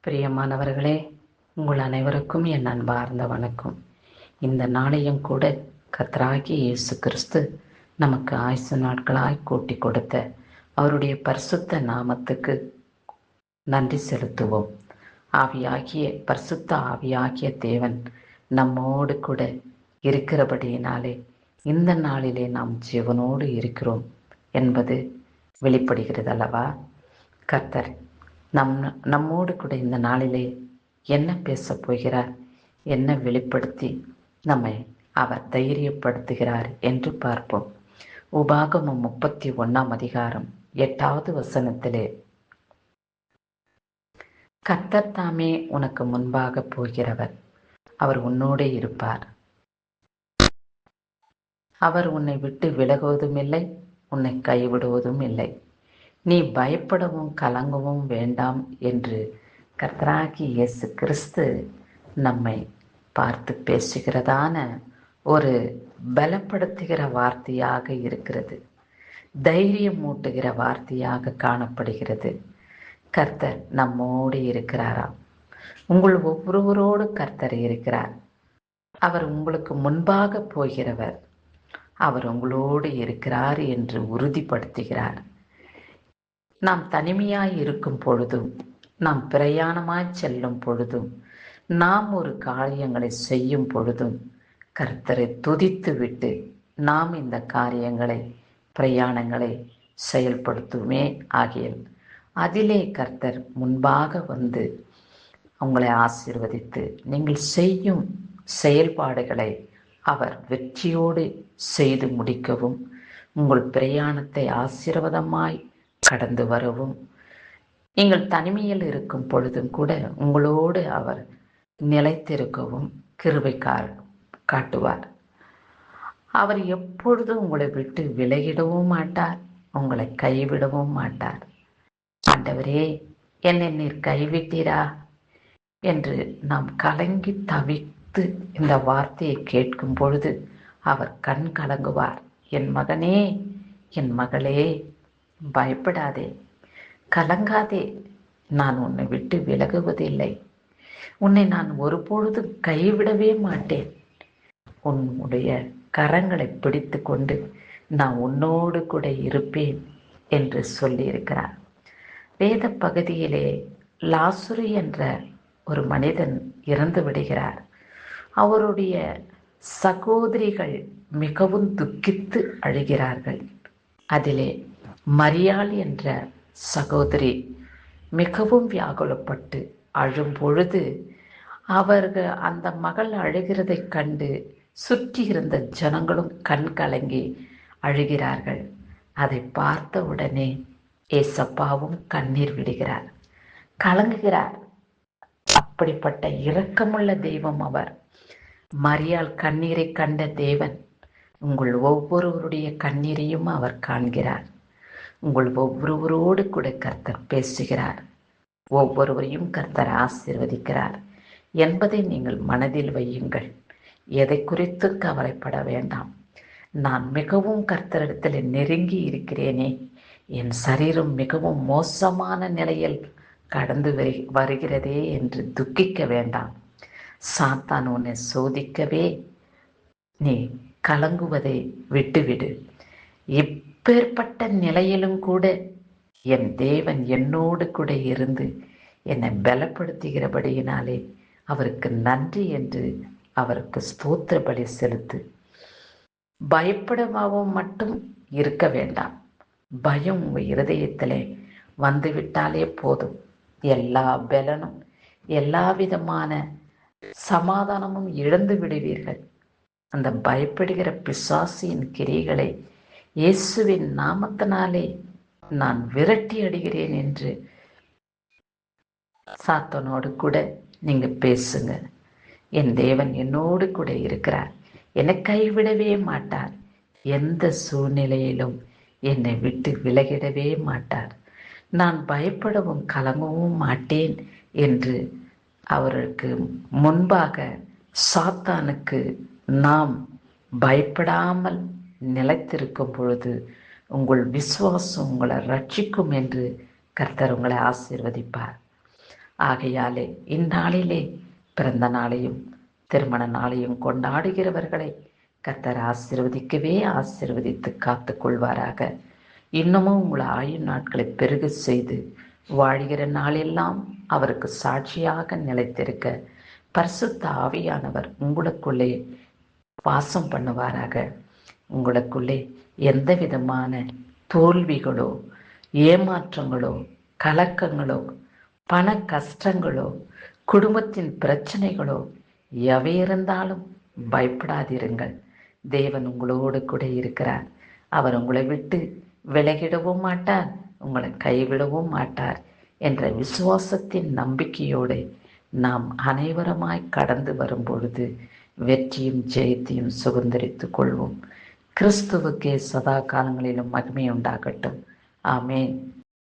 பிரியமானவர்களே, உங்கள் அனைவருக்கும் என் அன்பார்ந்த வணக்கம். இந்த நாளையும் கூட கர்த்தராகிய இயேசு கிறிஸ்து நமக்கு ஆயுசு நாட்களாய் கூட்டி கொடுத்த அவருடைய பரிசுத்த நாமத்துக்கு நன்றி செலுத்துவோம். பரிசுத்த ஆவியாகிய தேவன் நம்மோடு கூட இருக்கிறபடியினாலே இந்த நாளிலே நாம் ஜீவனோடு இருக்கிறோம் என்பது வெளிப்படுகிறது அல்லவா? கர்த்தர் நம்மோடு கூட இந்த நாளிலே என்ன பேசப் போகிறார், என்ன வெளிப்படுத்தி நம்மை அவர் தைரியப்படுத்துகிறார் என்று பார்ப்போம். உபாகமம் 31 அதிகாரம் 8வது வசனத்திலே, கர்த்தர் தாமே உனக்கு முன்பாக போகிறவர், அவர் உன்னோடே இருப்பார், அவர் உன்னை விட்டு விலகுவதும் இல்லை, உன்னை கைவிடுவதும் இல்லை, நீ பயப்படவும் கலங்கவும் வேண்டாம் என்று கர்த்தராகிய இயேசு கிறிஸ்து நம்மை பார்த்து பேசுகிறதான ஒரு பலப்படுத்துகிற வார்த்தையாக இருக்கிறது. தைரியம் மூட்டுகிற வார்த்தையாக காணப்படுகிறது. கர்த்தர் நம்மோடு இருக்கிறாராம். உங்கள் ஒவ்வொருவரோடு கர்த்தர் இருக்கிறார். அவர் உங்களுக்கு முன்பாக போகிறவர், அவர் உங்களோடு இருக்கிறார் என்று உறுதிப்படுத்துகிறார். நாம் தனிமையாய் இருக்கும் பொழுதும், நாம் பிரயாணமாய் செல்லும் பொழுதும், நாம் ஒரு காரியங்களை செய்யும் பொழுதும் கர்த்தரை துதித்து விட்டு நாம் இந்த காரியங்களை பிரயாணங்களை செயல்படுத்துமே ஆகியல் அதிலே கர்த்தர் முன்பாக வந்து உங்களை ஆசீர்வதித்து நீங்கள் செய்யும் செயல்பாடுகளை அவர் வெற்றியோடு செய்து முடிக்கவும், உங்கள் பிரயாணத்தை ஆசீர்வாதமாய் கடந்து வரவும், நீங்கள் தனிமையில் இருக்கும் பொழுதும் கூட உங்களோடு அவர் நிலைத்திருக்கவும் கிருபை காட்டுவார். அவர் எப்பொழுதும் உங்களை விட்டு விலகிடவும் மாட்டார், உங்களை கைவிடவும் மாட்டார். ஆண்டவரே, என்னை நீர் கைவிட்டீரா என்று நாம் கலங்கி தவித்து இந்த வார்த்தையை கேட்கும் பொழுது அவர் கண் கலங்குவார். என் மகனே, என் மகளே, பயப்படாதே, கலங்காதே, நான் உன்னை விட்டு விலகுவதில்லை, உன்னை நான் ஒருபொழுதும் கைவிடவே மாட்டேன், உன்னுடைய கரங்களை பிடித்து கொண்டு நான் உன்னோடு கூட இருப்பேன் என்று சொல்லியிருக்கிறார். வேத பகுதியிலே லாசுரு என்ற ஒரு மனிதன் இறந்து விடுகிறார். அவருடைய சகோதரிகள் மிகவும் துக்கித்து அழுகிறார்கள். அதிலே மரியாள் என்ற சகோதரி மிகவும் வியாகுலப்பட்டு அழும் பொழுது அவர்கள் அந்த மகள் அழுகிறதை கண்டு சுற்றி இருந்த ஜனங்களும் கண் கலங்கி அழுகிறார்கள். அதை பார்த்த உடனே ஏசப்பாவும் கண்ணீர் விடுகிறார், கலங்குகிறார். அப்படிப்பட்ட இரக்கமுள்ள தெய்வம் அவர். மரியாள் கண்ணீரை கண்ட தேவன் உங்கள் ஒவ்வொருவருடைய கண்ணீரையும் அவர் காண்கிறார். உங்கள் ஒவ்வொருவரோடு கூட கர்த்தர் பேசுகிறார். ஒவ்வொருவரையும் கர்த்தர் ஆசீர்வதிக்கிறார் என்பதை நீங்கள் மனதில் வையுங்கள். எதை குறித்து கவலைப்பட வேண்டாம். நான் மிகவும் கர்த்தரிடத்தில் நெருங்கி இருக்கிறேனே, என் சரீரம் மிகவும் மோசமான நிலையில் கடந்து வருகிறதே என்று துக்கிக்க வேண்டாம். சாத்தான் உன்னை சோதிக்கவே நீ கலங்குவதை விட்டுவிடு. இப்பேற்பட்ட நிலையிலும் கூட என் தேவன் என்னோடு கூட இருந்து என்னை பலப்படுத்துகிறபடியினாலே அவருக்கு நன்றி என்று அவருக்கு ஸ்தோத்திர பலி செலுத்து. பயப்படவும் மட்டும் இருக்க வேண்டாம். பயம் உங்கள் இருதயத்திலே வந்துவிட்டாலே போதும், எல்லா பலனும் எல்லா விதமான சமாதானமும் இழந்து விடுவீர்கள். அந்த பயப்படுகிற பிசாசின் கிரிகளை இயேசுவின் நாமத்தினாலே நான் விரட்டி அடிக்கிறேன் என்று சாத்தானோடு கூட நீங்க பேசுங்க. என் தேவன் என்னோடு கூட இருக்கிறார், என்னை கைவிடவே மாட்டார், எந்த சூழ்நிலையிலும் என்னை விட்டு விலகிடவே மாட்டார், நான் பயப்படவும் கலங்கவும் மாட்டேன் என்று அவருக்கு முன்பாக சாத்தானுக்கு நாம் பயப்படாமல் நிலைத்திருக்கும் பொழுது உங்கள் விசுவாசம் உங்களை ரட்சிக்கும் என்று கர்த்தர் உங்களை ஆசீர்வதிப்பார். ஆகையாலே இந்நாளிலே பிறந்த நாளையும் திருமண நாளையும் கொண்டாடுகிறவர்களை கர்த்தர் ஆசீர்வதிக்கவே ஆசீர்வதித்து காத்து கொள்வாராக. இன்னமும் உங்கள் ஆயுள் நாட்களை பெருக செய்து வாழ்கிற நாளெல்லாம் அவருக்கு சாட்சியாக நிலைத்திருக்க பரிசுத்த ஆவியானவர் உங்களுக்குள்ளே வாசம் பண்ணுவாராக. உங்களுக்குள்ளே எந்த விதமான தோல்விகளோ ஏமாற்றங்களோ கலக்கங்களோ பண கஷ்டங்களோ குடும்பத்தின் பிரச்சனைகளோ எவை இருந்தாலும் பயப்படாதிருங்கள். தேவன் உங்களோடு கூட இருக்கிறார். அவர் உங்களை விட்டு விலகிடவும் மாட்டார், உங்களை கைவிடவும் மாட்டார் என்ற விசுவாசத்தின் நம்பிக்கையோடு நாம் அனைவருமாய் கடந்து வரும் பொழுது வெற்றியும் ஜெயத்தையும் சுதந்திரித்துக் கொள்வோம். கிறிஸ்துவுக்கே சதா காலங்களிலும் மகிமை உண்டாகட்டும். ஆமேன்.